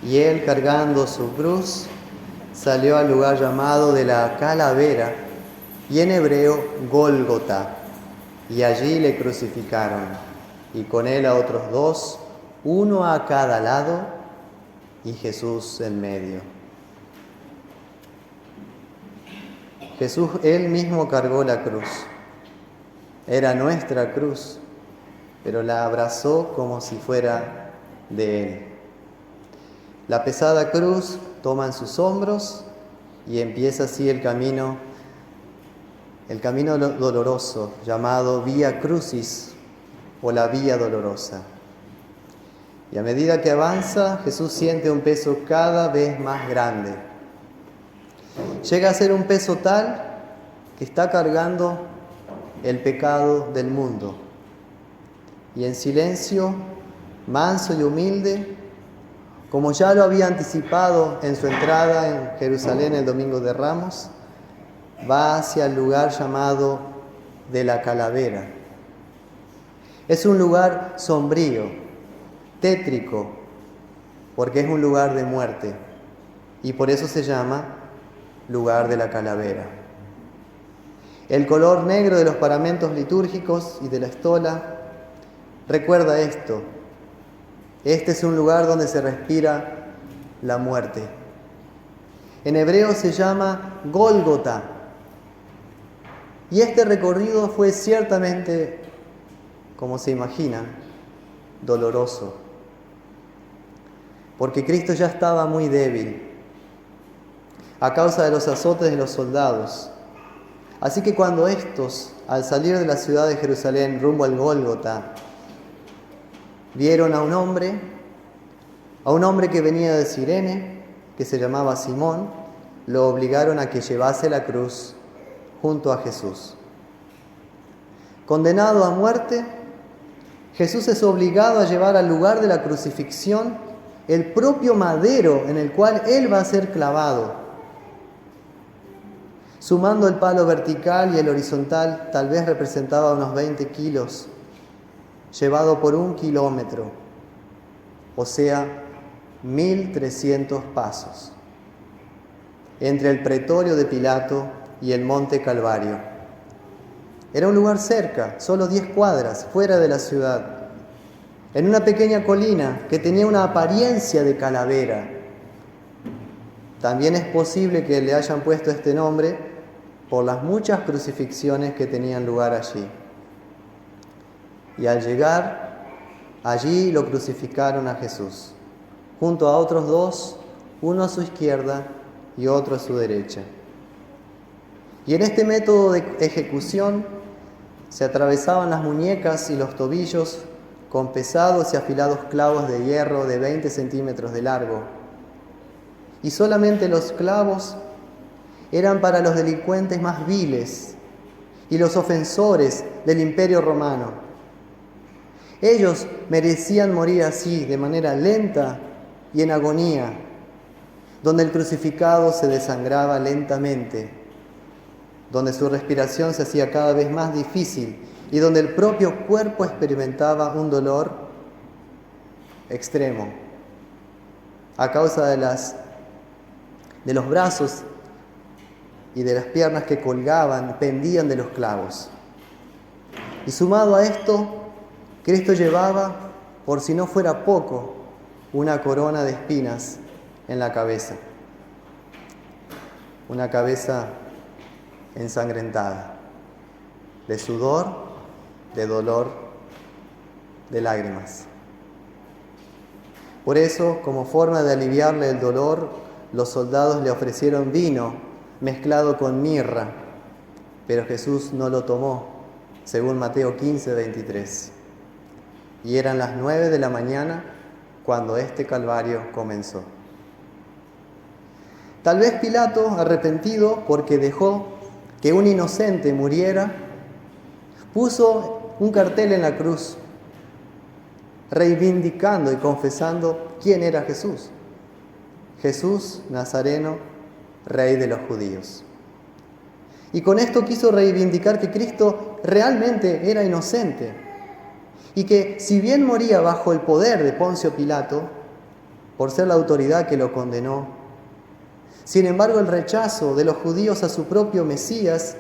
Y él, cargando su cruz, salió al lugar llamado de la Calavera, y en hebreo Gólgota, y allí le crucificaron, y con él a otros dos, uno a cada lado, y Jesús en medio. Jesús él mismo cargó la cruz. Era nuestra cruz, pero la abrazó como si fuera de él. La pesada cruz toma en sus hombros y empieza así el camino doloroso, llamado Vía Crucis o la Vía Dolorosa. Y a medida que avanza, Jesús siente un peso cada vez más grande. Llega a ser un peso tal que está cargando el pecado del mundo. Y en silencio, manso y humilde, como ya lo había anticipado en su entrada en Jerusalén el Domingo de Ramos, va hacia el lugar llamado de la Calavera. Es un lugar sombrío, tétrico, porque es un lugar de muerte, y por eso se llama lugar de la Calavera. El color negro de los paramentos litúrgicos y de la estola recuerda esto. Este es un lugar donde se respira la muerte. En hebreo se llama Gólgota. Y este recorrido fue ciertamente, como se imaginan, doloroso. Porque Cristo ya estaba muy débil a causa de los azotes de los soldados. Así que cuando estos, al salir de la ciudad de Jerusalén rumbo al Gólgota, vieron a un hombre que venía de Cirene, que se llamaba Simón, lo obligaron a que llevase la cruz junto a Jesús. Condenado a muerte, Jesús es obligado a llevar al lugar de la crucifixión el propio madero en el cual él va a ser clavado. Sumando el palo vertical y el horizontal, tal vez representaba unos 20 kilos, llevado por 1 kilómetro, o sea, 1.300 pasos, entre el pretorio de Pilato y el monte Calvario. Era un lugar cerca, solo 10 cuadras, fuera de la ciudad, en una pequeña colina que tenía una apariencia de calavera. También es posible que le hayan puesto este nombre por las muchas crucifixiones que tenían lugar allí. Y al llegar, allí lo crucificaron a Jesús, junto a otros dos, uno a su izquierda y otro a su derecha. Y en este método de ejecución se atravesaban las muñecas y los tobillos con pesados y afilados clavos de hierro de 20 centímetros de largo. Y solamente los clavos eran para los delincuentes más viles y los ofensores del Imperio Romano. Ellos merecían morir así, de manera lenta y en agonía, donde el crucificado se desangraba lentamente, donde su respiración se hacía cada vez más difícil y donde el propio cuerpo experimentaba un dolor extremo a causa de los brazos y de las piernas que colgaban, pendían de los clavos. Y sumado a esto, Cristo llevaba, por si no fuera poco, una corona de espinas en la cabeza. Una cabeza ensangrentada, de sudor, de dolor, de lágrimas. Por eso, como forma de aliviarle el dolor, los soldados le ofrecieron vino mezclado con mirra, pero Jesús no lo tomó, según Mateo 15:23. Y eran las 9 de la mañana cuando este calvario comenzó. Tal vez Pilato, arrepentido porque dejó que un inocente muriera, puso un cartel en la cruz, reivindicando y confesando quién era Jesús. Jesús Nazareno, Rey de los judíos. Y con esto quiso reivindicar que Cristo realmente era inocente y que si bien moría bajo el poder de Poncio Pilato, por ser la autoridad que lo condenó. Sin embargo, el rechazo de los judíos a su propio Mesías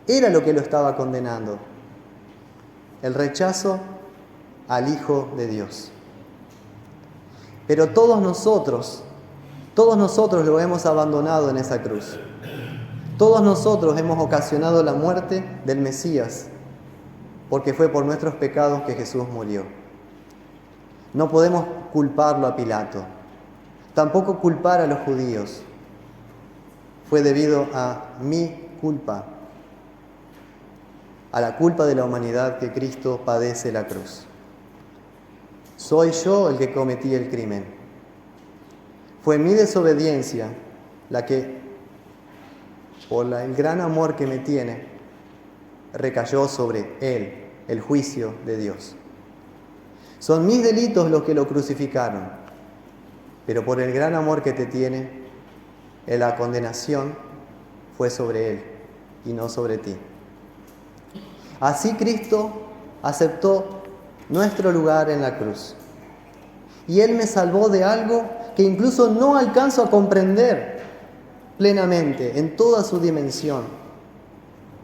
era lo que lo estaba condenando. El rechazo al Hijo de Dios. Pero todos nosotros lo hemos abandonado en esa cruz. Todos nosotros hemos ocasionado la muerte del Mesías, porque fue por nuestros pecados que Jesús murió. No podemos culparlo a Pilato, tampoco culpar a los judíos. Fue debido a mi culpa, a la culpa de la humanidad que Cristo padece la cruz. Soy yo el que cometí el crimen. Fue mi desobediencia la que, por el gran amor que me tiene, recayó sobre Él el juicio de Dios. Son mis delitos los que lo crucificaron, pero por el gran amor que te tiene, la condenación fue sobre Él y no sobre ti. Así Cristo aceptó nuestro lugar en la cruz. Y Él me salvó de algo que incluso no alcanzo a comprender plenamente, en toda su dimensión.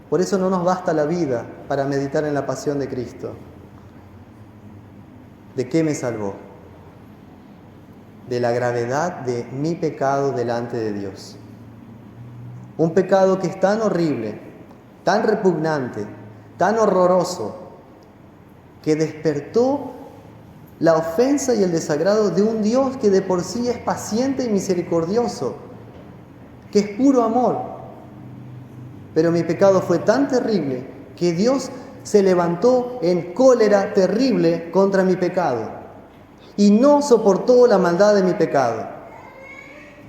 Por eso no nos basta la vida para meditar en la pasión de Cristo. ¿De qué me salvó? De la gravedad de mi pecado delante de Dios. Un pecado que es tan horrible, tan repugnante, tan horroroso, que despertó la ofensa y el desagrado de un Dios que de por sí es paciente y misericordioso, que es puro amor. Pero mi pecado fue tan terrible que Dios se levantó en cólera terrible contra mi pecado y no soportó la maldad de mi pecado.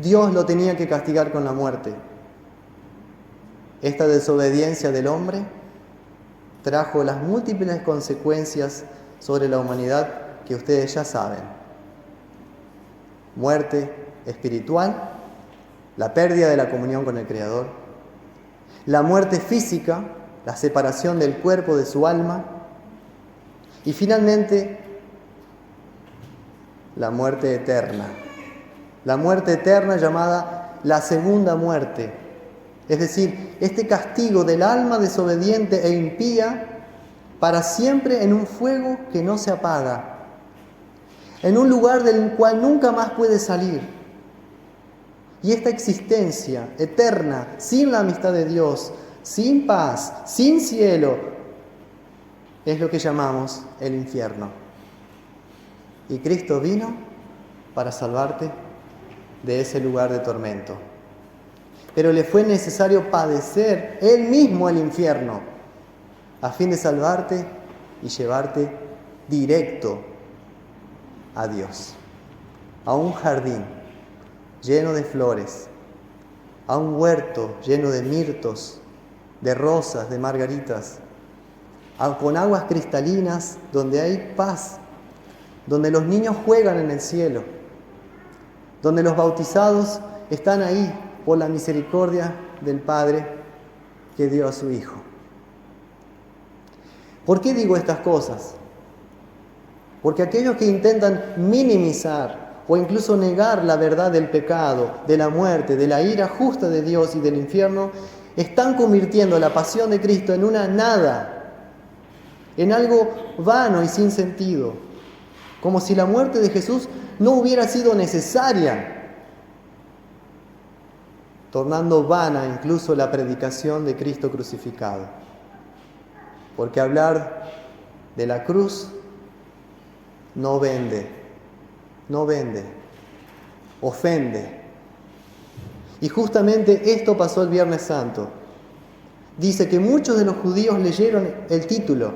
Dios lo tenía que castigar con la muerte. Esta desobediencia del hombre trajo las múltiples consecuencias sobre la humanidad que ustedes ya saben. Muerte espiritual, la pérdida de la comunión con el Creador, la muerte física, la separación del cuerpo de su alma, y finalmente la muerte eterna llamada la segunda muerte, es decir, este castigo del alma desobediente e impía para siempre en un fuego que no se apaga, en un lugar del cual nunca más puede salir. Y esta existencia eterna, sin la amistad de Dios, sin paz, sin cielo, es lo que llamamos el infierno. Y Cristo vino para salvarte de ese lugar de tormento. Pero le fue necesario padecer Él mismo el infierno, a fin de salvarte y llevarte directo a Dios, a un jardín lleno de flores, a un huerto lleno de mirtos, de rosas, de margaritas, con aguas cristalinas donde hay paz, donde los niños juegan en el cielo, donde los bautizados están ahí por la misericordia del Padre que dio a su Hijo. ¿Por qué digo estas cosas? Porque aquellos que intentan minimizar o incluso negar la verdad del pecado, de la muerte, de la ira justa de Dios y del infierno, están convirtiendo la pasión de Cristo en una nada, en algo vano y sin sentido, como si la muerte de Jesús no hubiera sido necesaria, tornando vana incluso la predicación de Cristo crucificado. Porque hablar de la cruz no vende, ofende. Y justamente esto pasó el Viernes Santo. Dice que muchos de los judíos leyeron el título,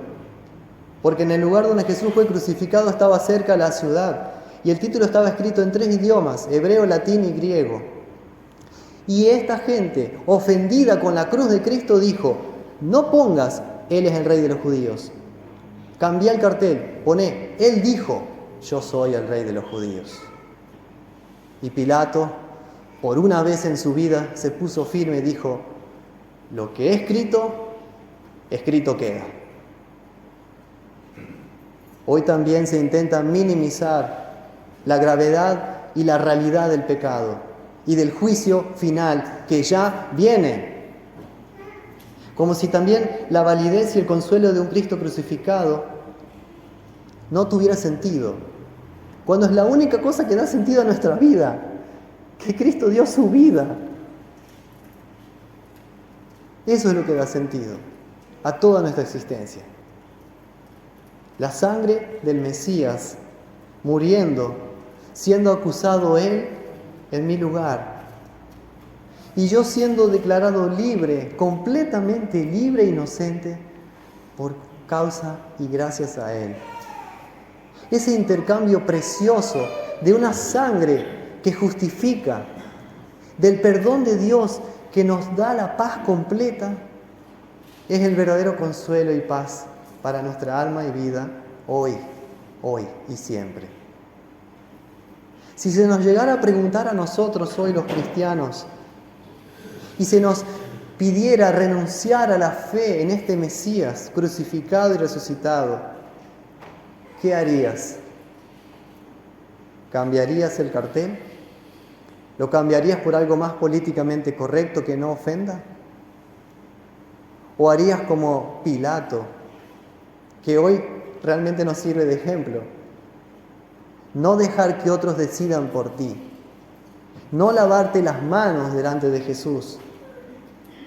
porque en el lugar donde Jesús fue crucificado estaba cerca la ciudad, y el título estaba escrito en 3 idiomas, hebreo, latín y griego. Y esta gente, ofendida con la cruz de Cristo, dijo: no pongas Él es el Rey de los judíos. Cambia el cartel, poné, Él dijo: yo soy el Rey de los judíos. Y Pilato, por una vez en su vida, se puso firme y dijo: lo que he escrito, escrito queda. Hoy también se intenta minimizar la gravedad y la realidad del pecado y del juicio final que ya viene. Como si también la validez y el consuelo de un Cristo crucificado no tuviera sentido, cuando es la única cosa que da sentido a nuestra vida, que Cristo dio su vida. Eso es lo que da sentido a toda nuestra existencia. La sangre del Mesías muriendo, siendo acusado Él en mi lugar, y yo siendo declarado libre, completamente libre e inocente, por causa y gracias a Él. Ese intercambio precioso de una sangre que justifica, del perdón de Dios que nos da la paz completa, es el verdadero consuelo y paz para nuestra alma y vida hoy y siempre. Si se nos llegara a preguntar a nosotros hoy los cristianos y se nos pidiera renunciar a la fe en este Mesías crucificado y resucitado, ¿qué harías? ¿Cambiarías el cartel? ¿Lo cambiarías por algo más políticamente correcto que no ofenda? ¿O harías como Pilato, que hoy realmente nos sirve de ejemplo? No dejar que otros decidan por ti. No lavarte las manos delante de Jesús.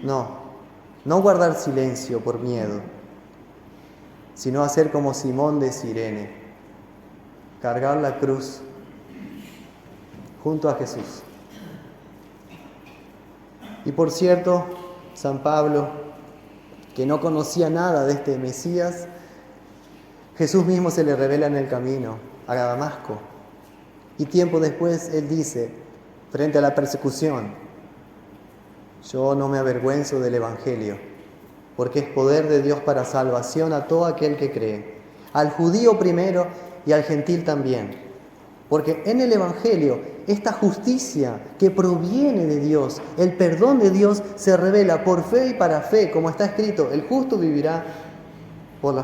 No guardar silencio por miedo, sino hacer como Simón de Cirene, cargar la cruz junto a Jesús. Y por cierto, San Pablo, que no conocía nada de este Mesías, Jesús mismo se le revela en el camino a Damasco. Y tiempo después él dice, frente a la persecución, yo no me avergüenzo del Evangelio, porque es poder de Dios para salvación a todo aquel que cree, al judío primero y al gentil también. Porque en el Evangelio, esta justicia que proviene de Dios, el perdón de Dios, se revela por fe y para fe, como está escrito, el justo vivirá por la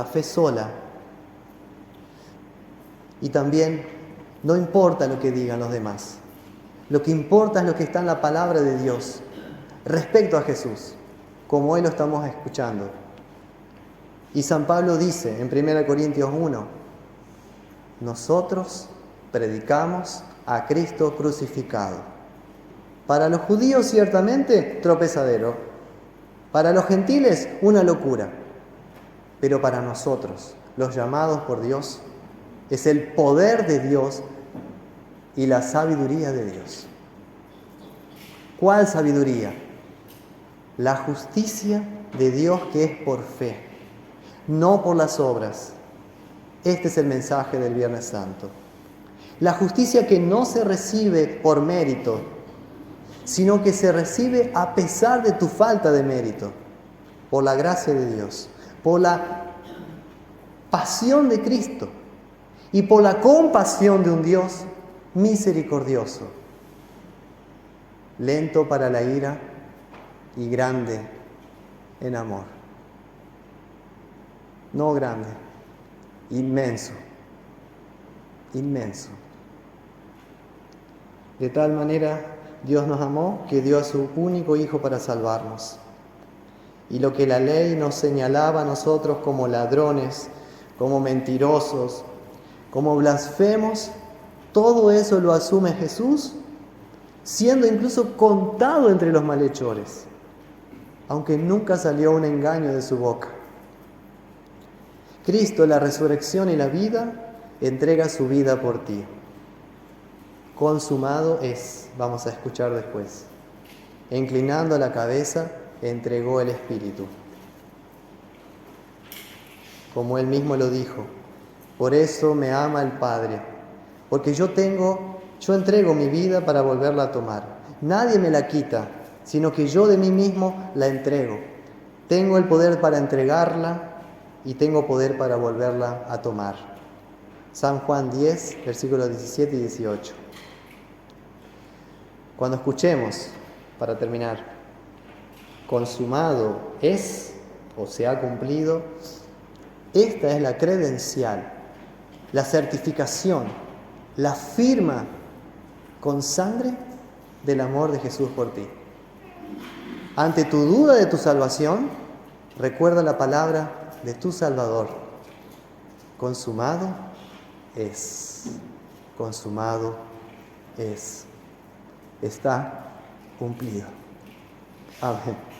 fe sola. Y también no importa lo que digan los demás, lo que importa es lo que está en la palabra de Dios respecto a Jesús, como hoy lo estamos escuchando. Y San Pablo dice en 1 Corintios 1, nosotros predicamos a Cristo crucificado. Para los judíos ciertamente tropezadero, para los gentiles una locura, pero para nosotros, los llamados por Dios, es el poder de Dios y la sabiduría de Dios. ¿Cuál sabiduría? La justicia de Dios que es por fe, no por las obras. Este es el mensaje del Viernes Santo. La justicia que no se recibe por mérito, sino que se recibe a pesar de tu falta de mérito, por la gracia de Dios, por la pasión de Cristo y por la compasión de un Dios misericordioso, lento para la ira y grande en amor. No grande, inmenso. De tal manera Dios nos amó que dio a su único Hijo para salvarnos. Y lo que la ley nos señalaba a nosotros como ladrones, como mentirosos, como blasfemos, todo eso lo asume Jesús, siendo incluso contado entre los malhechores, aunque nunca salió un engaño de su boca. Cristo, la resurrección y la vida, entrega su vida por ti. Consumado es, vamos a escuchar después. E inclinando la cabeza, entregó el Espíritu. Como Él mismo lo dijo, por eso me ama el Padre, porque yo entrego mi vida para volverla a tomar. Nadie me la quita, sino que yo de mí mismo la entrego. Tengo el poder para entregarla y tengo poder para volverla a tomar. San Juan 10, versículos 17 y 18. Cuando escuchemos, para terminar, consumado es o se ha cumplido, esta es la credencial, la certificación la firma con sangre del amor de Jesús por ti. Ante tu duda de tu salvación, recuerda la palabra de tu Salvador. Consumado es. Consumado es. Está cumplido. Amén.